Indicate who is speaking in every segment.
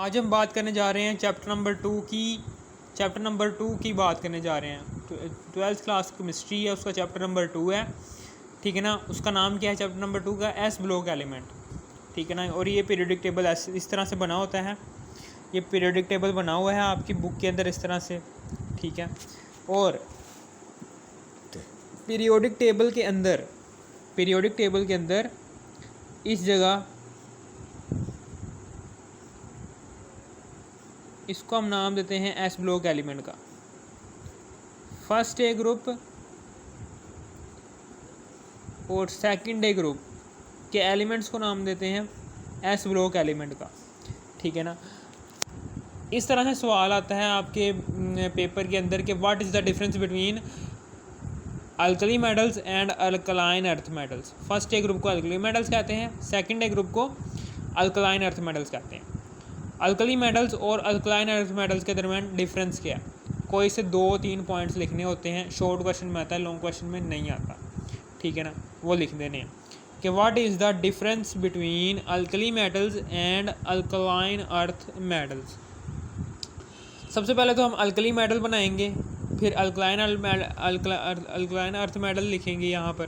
Speaker 1: आज हम बात करने जा रहे हैं चैप्टर नंबर टू की बात करने जा रहे हैं। 12th क्लास केमिस्ट्री है, उसका चैप्टर नंबर 2 है। ठीक है ना। उसका नाम क्या है चैप्टर नंबर 2 का? S block element. ठीक है ना। और ये पीरियोडिक टेबल इस तरह से बना होता है। ये पीरियोडिक टेबल बना हुआ है आपकी बुक के अंदर इस तरह से। ठीक है। और पीरियोडिक टेबल के अंदर इस जगह इसको हम नाम देते हैं एस ब्लॉक एलिमेंट का। फर्स्ट ए ग्रुप और सेकंड ए ग्रुप के एलिमेंट्स को नाम देते हैं एस ब्लॉक एलिमेंट का। ठीक है ना। इस तरह से सवाल आता है आपके पेपर के अंदर कि what is the difference between alkali metals and alkaline earth metals. First A group को अल्कली मेटल्स कहते हैं, सेकंड ए ग्रुप को अल्कलाइन अर्थ मेटल्स कहते हैं। अल्कली मेटल्स और अल्कलाइन अर्थ मेटल्स के दरमियान डिफरेंस क्या है? कोई से 2-3 पॉइंट्स लिखने होते हैं। शॉर्ट क्वेश्चन में आता है, लॉन्ग क्वेश्चन में नहीं आता। ठीक है ना। वो लिख देने हैं कि what is the difference between alkali metals and alkaline earth metals. सबसे पहले तो हम अल्कली मेटल बनाएंगे, फिर अल्कलाइन अर्थ मेटल लिखेंगे यहाँ पर।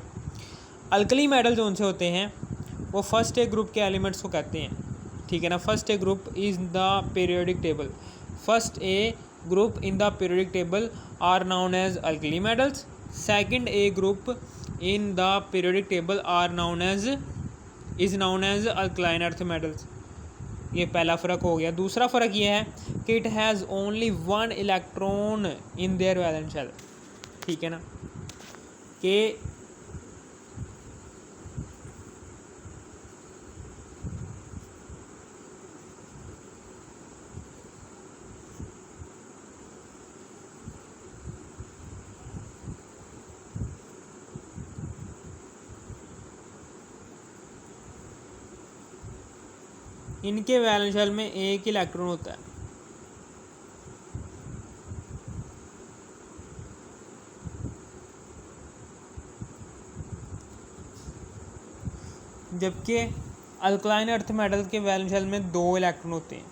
Speaker 1: अल्कली मेटल जो उनसे होते हैं वो फर्स्ट ए ग्रुप के एलिमेंट्स को कहते हैं। ठीक है ना। First A group is the periodic table. First A group in the periodic table are known as alkali metals. Second A group in the periodic table is known as alkaline earth metals. ये पहला फ़र्क हो गया। दूसरा फ़र्क ये है कि it has only 1 electron in their valence shell. ठीक है ना। कि इनके वैलेंस शेल में एक इलेक्ट्रॉन होता है। जबकि अल्कलाइन अर्थ मेटल के वैलेंस शेल में 2 इलेक्ट्रॉन होते हैं।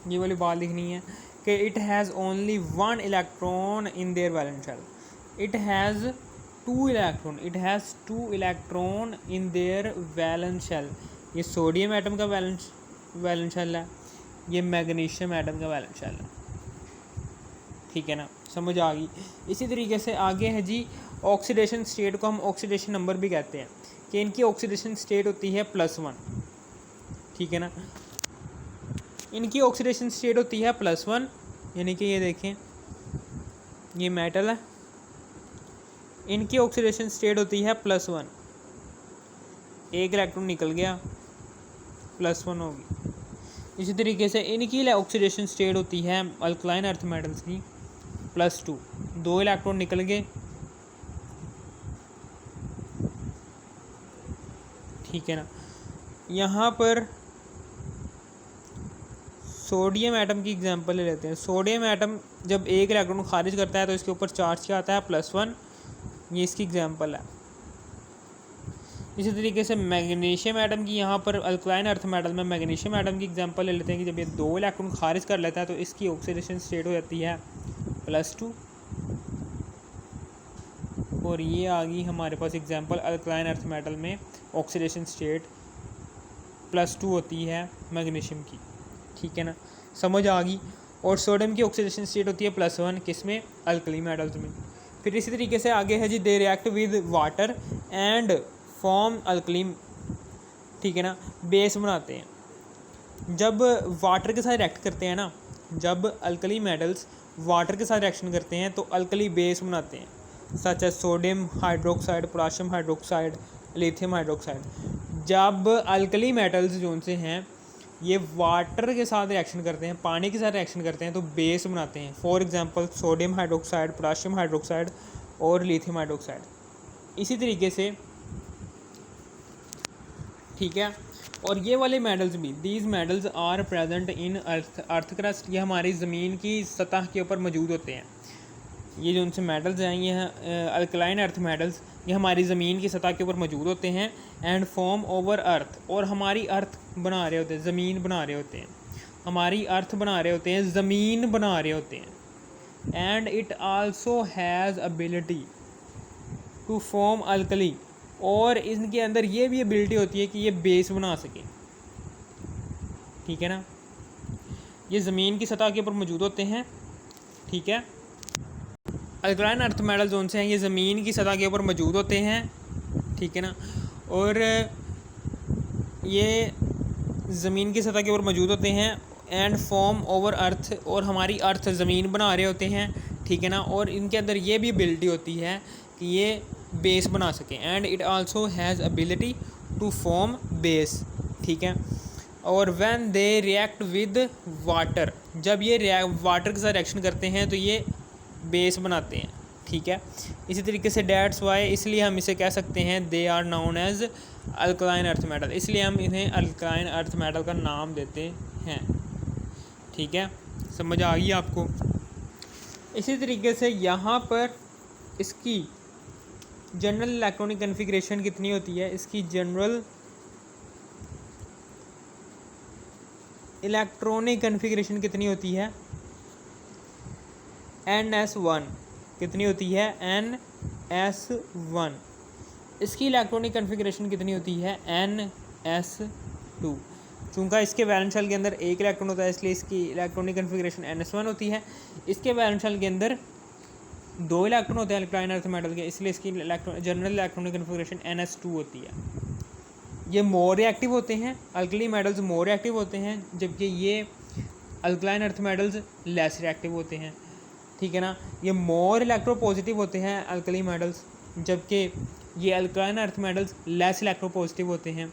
Speaker 1: ये वाली बात लिखनी है कि it has only 1 electron in their valence shell. It has 2 electron in their valence shell. ये सोडियम एटम का वैलेंस शेल है, ये मैग्नीशियम एटम का वैलेंस शेल है। ठीक है ना। समझ आ गई। इसी तरीके से आगे है जी ऑक्सीडेशन स्टेट को हम ऑक्सीडेशन नंबर भी कहते हैं कि इनकी ऑक्सीडेशन स्टेट होती है +1। ठीक है ना। इनकी ऑक्सीडेशन स्टेट होती है +1, यानी कि ये देखें ये मेटल है, इनकी ऑक्सीडेशन स्टेट होती है +1। एक इलेक्ट्रॉन निकल गया, +1 होगी। इसी तरीके से इनकी ऑक्सीडेशन स्टेट होती है अल्कलाइन अर्थ मेटल्स की +2। 2 इलेक्ट्रॉन निकल गए। ठीक है ना। यहाँ पर सोडियम एटम की एग्जांपल ले लेते हैं। सोडियम एटम जब एक इलेक्ट्रॉन खारिज करता है तो इसके ऊपर चार्ज क्या आता है? +1। ये इसकी एग्जांपल है। इसी तरीके से मैग्नीशियम एटम की यहाँ पर अल्कलाइन अर्थ मेटल में मैग्नीशियम एटम की एग्जांपल ले लेते हैं कि जब ये 2 इलेक्ट्रॉन खारिज कर लेता है तो इसकी ऑक्सीडेशन स्टेट हो जाती है +2। और ये आ गई हमारे पास एग्जांपल अल्कलाइन अर्थ मेटल में ऑक्सीडेशन स्टेट +2 होती है मैग्नीशियम की। ठीक है ना। समझ आ गई। और सोडियम की ऑक्सीडेशन स्टेट होती है +1 किस में? अल्कली मेटल्स में। फिर इसी तरीके से आगे है जी they react with water and form alkali. ठीक है ना। बेस बनाते हैं। जब वाटर के साथ रिएक्ट करते हैं ना, जब अल्कली मेटल्स वाटर के साथ रिएक्शन करते हैं तो अल्कली बेस बनाते हैं, such as sodium hydroxide, potassium hydroxide, lithium hydroxide. जब अल्कली मेटल्स जो उनसे हैं ये वाटर के साथ रिएक्शन करते हैं, पानी के साथ रिएक्शन करते हैं तो बेस बनाते हैं। For example sodium hydroxide, potassium hydroxide और लिथियम हाइड्रोक्साइड। इसी तरीके से ठीक है, और ये वाले मेटल्स भी, these metals are present in earth crust, ये हमारी ज़मीन की सतह के ऊपर मौजूद होते हैं। ये जो उनसे मेटल्स हैं, ये हैं अल्कलाइन अर्थ मेटल्स, ये हमारी ज़मीन की सतह के ऊपर मौजूद होते हैं। एंड फॉर्म ओवर अर्थ, और हमारी अर्थ बना रहे होते हैं, ज़मीन बना रहे होते हैं, हमारी अर्थ बना रहे होते हैं, ज़मीन बना रहे होते हैं। And it also has ability to form alkali, और इनके अंदर ये भी एबिलिटी होती है कि ये बेस बना सके। ठीक है ना, ये ज़मीन की सतह के ऊपर मौजूद होते हैं। ठीक है, अल्कलाइन अर्थ मेटल जोन से हैं, ये ज़मीन की सतह के ऊपर मौजूद होते हैं। ठीक है ना, और ये ज़मीन की सतह के ऊपर मौजूद होते हैं। एंड फॉर्म ओवर अर्थ, और हमारी अर्थ ज़मीन बना रहे होते हैं। ठीक है ना, और इनके अंदर ये भी एबिलिटी होती है कि ये बेस बना सकें। And it also has ability to form base. ठीक है, और when they react with water, जब ये वाटर के साथ रिएक्शन करते हैं तो ये बेस बनाते हैं। ठीक है, इसी तरीके से डैट्स वाई, इसलिए हम इसे कह सकते हैं they are known as alkaline earth metal, इसलिए हम इन्हें अल्कलाइन अर्थ मेटल का नाम देते हैं। ठीक है, समझ आ गई आपको। इसी तरीके से यहाँ पर इसकी जनरल इलेक्ट्रॉनिक कन्फिग्रेशन कितनी होती है, इसकी जनरल इलेक्ट्रॉनिक कन्फिग्रेशन कितनी होती है, NS1 कितनी होती है, NS1। इसकी इलेक्ट्रॉनिक कन्फिग्रेशन कितनी होती है, NS2। चूँकि इसके वैलेंस शेल के अंदर एक इलेक्ट्रॉन होता है, इसलिए इसकी इलेक्ट्रॉनिक कन्फिग्रेशन NS1 होती है। इसके वैलेंस शेल के अंदर 2 इलेक्ट्रॉन होते हैं अल्कलाइन अर्थ मेटल के, इसलिए इसकी जनरल इलेक्ट्रॉनिक कन्फिग्रेशन NS2 होती है। ये मोर रिएक्टिव होते हैं, अल्कली मेटल्स मोर रिएक्टिव होते हैं, जबकि ये alkaline earth metals less reactive होते हैं। ठीक है ना, ये मोर इलेक्ट्रोपॉजिटिव होते हैं अल्कली मेटल्स, जबकि ये alkaline earth metals less electropositive होते हैं।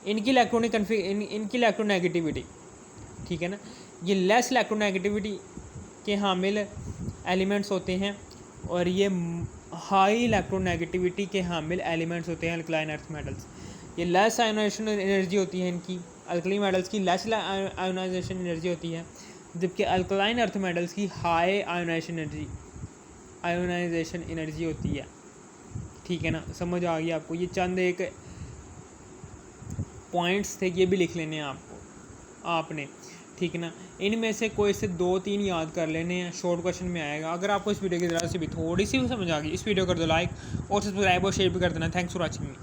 Speaker 1: इनकी इलेक्ट्रॉनिक इनकी इलेक्ट्रोनेगेटिविटी, ठीक है ना, ये लेस इलेक्ट्रोनेगेटिविटी के हामिल एलिमेंट्स होते हैं, और ये हाई इलेक्ट्रोनेगेटिविटी के हामिल एलिमेंट्स होते हैं अल्कलाइन अर्थ मेटल्स। ये लेस आयोनाइजेशन एनर्जी होती है इनकी, अल्कली मेटल्स की लेस आयोनाइजेशन एनर्जी होती है, जबकि अल्कलाइन अर्थ मेटल्स की हाई आयोनाइजेशन एनर्जी होती है। ठीक है ना, समझ आ गई आपको। ये चंद एक पॉइंट्स थे, ये भी लिख लेने हैं आपने। ठीक है ना, इनमें से कोई से 2-3 याद कर लेने हैं, शॉर्ट क्वेश्चन में आएगा। अगर आपको इस वीडियो की ज़रा से भी थोड़ी सी भी समझ आ गई, इस वीडियो कर दो लाइक, और सब्सक्राइब और शेयर भी कर देना। Thanks for watching me.